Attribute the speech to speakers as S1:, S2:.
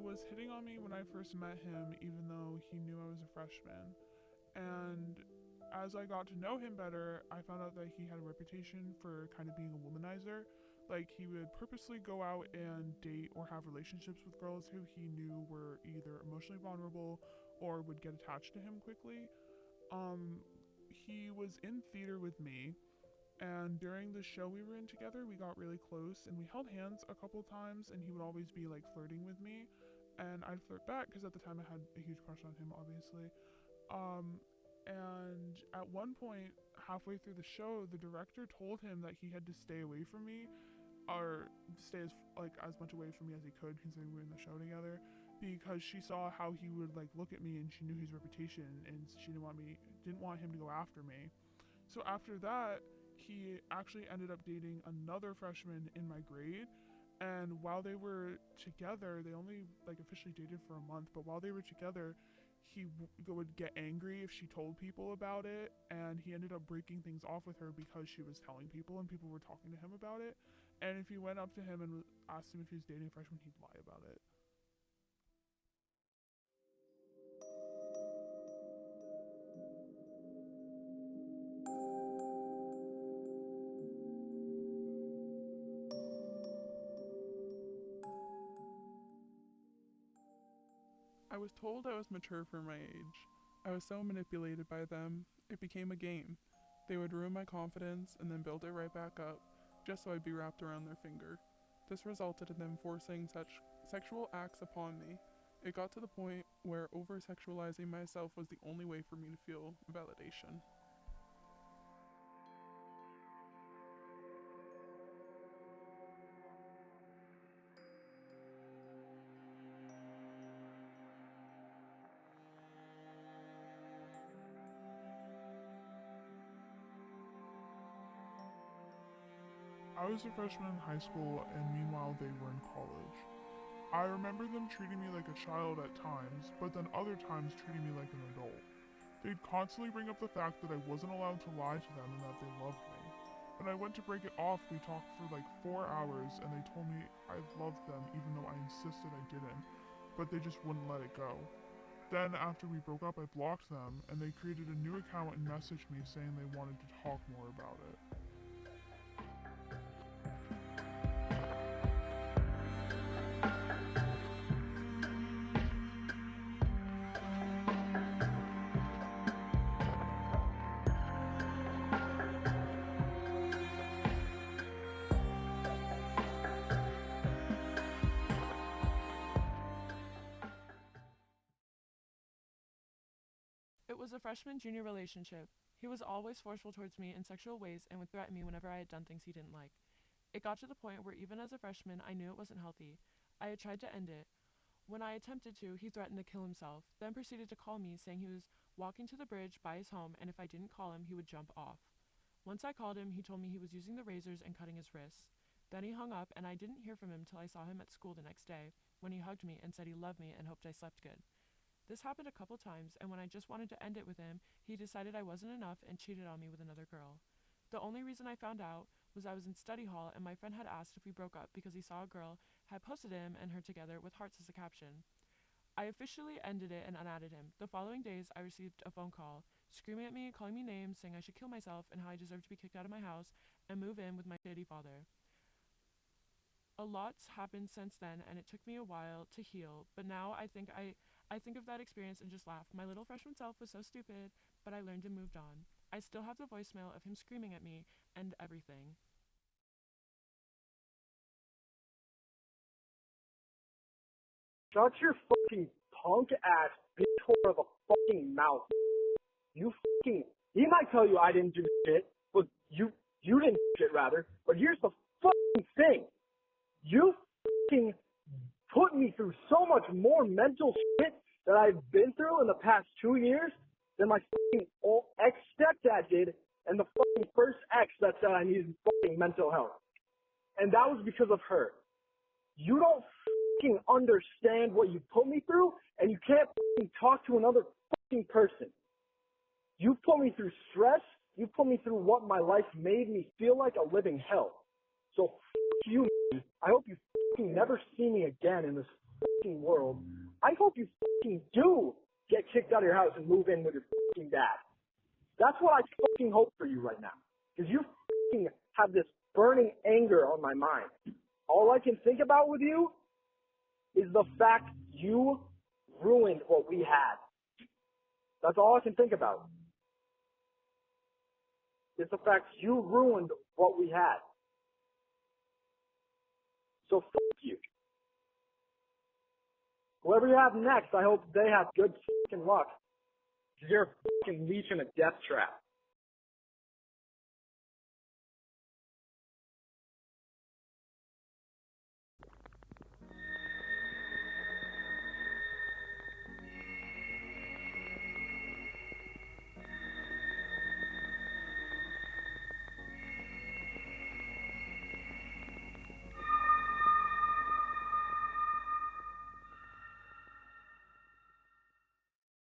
S1: was hitting on me when I first met him, even though he knew I was a freshman. And as I got to know him better, I found out that he had a reputation for kind of being a womanizer. Like, he would purposely go out and date or have relationships with girls who he knew were either emotionally vulnerable or would get attached to him quickly. Um, he was in theater with me, and during the show we were in together, we got really close and we held hands a couple times, and he would always be like flirting with me. And I'd flirt back because at the time I had a huge crush on him, obviously. Um, and at one point, halfway through the show, the director told him that he had to stay away from me, or stay as much away from me as he could, considering we were in the show together, because she saw how he would like look at me, and she knew his reputation, and she didn't want him to go after me. So after that, he actually ended up dating another freshman in my grade. And while they were together, they only like officially dated for a month, but while they were together, would get angry if she told people about it, and he ended up breaking things off with her because she was telling people and people were talking to him about it. And if you went up to him and asked him if he was dating a freshman, he'd lie about it. I was told I was mature for my age. I was so manipulated by them, it became a game. They would ruin my confidence and then build it right back up, just so I'd be wrapped around their finger. This resulted in them forcing such sexual acts upon me. It got to the point where over-sexualizing myself was the only way for me to feel validation. I was a freshman in high school, and meanwhile they were in college. I remember them treating me like a child at times, but then other times treating me like an adult. They'd constantly bring up the fact that I wasn't allowed to lie to them and that they loved me. When I went to break it off, we talked for like 4 hours, and they told me I loved them even though I insisted I didn't, but they just wouldn't let it go. Then after we broke up, I blocked them, and they created a new account and messaged me saying they wanted to talk more about it.
S2: It was a freshman-junior relationship. He was always forceful towards me in sexual ways and would threaten me whenever I had done things he didn't like. It got to the point where even as a freshman, I knew it wasn't healthy. I had tried to end it. When I attempted to, he threatened to kill himself, then proceeded to call me, saying he was walking to the bridge by his home, and if I didn't call him, he would jump off. Once I called him, he told me he was using the razors and cutting his wrists. Then he hung up, and I didn't hear from him till I saw him at school the next day, when he hugged me and said he loved me and hoped I slept good. This happened a couple times, and when I just wanted to end it with him, he decided I wasn't enough and cheated on me with another girl. The only reason I found out was I was in study hall, and my friend had asked if we broke up because he saw a girl had posted him and her together with hearts as a caption. I officially ended it and unadded him. The following days, I received a phone call, screaming at me, calling me names, saying I should kill myself and how I deserved to be kicked out of my house and move in with my shitty father. A lot's happened since then, and it took me a while to heal, but now I think of that experience and just laugh. My little freshman self was so stupid, but I learned and moved on. I still have the voicemail of him screaming at me and everything.
S3: Shut your fucking punk ass bitch whore of a fucking mouth. You fucking, he might tell you I didn't do shit, but you didn't do shit rather. But here's the fucking thing. You fucking put me through so much more mental shit that I've been through in the past 2 years than my fucking old ex-stepdad did and the fucking first ex that said I needed fucking mental health. And that was because of her. You don't fucking understand what you put me through, and you can't fucking talk to another fucking person. You put me through stress. You put me through what my life made me feel like a living hell. So fuck you, man. I hope you fucking never see me again in this fucking world, I hope you fucking do get kicked out of your house and move in with your fucking dad. That's what I fucking hope for you right now. Because you fucking have this burning anger on my mind. All I can think about with you is the fact you ruined what we had. That's all I can think about. It's the fact you ruined what we had. So fuck you. Whoever you have next, I hope they have good fucking luck. You're a fucking leech in a death trap.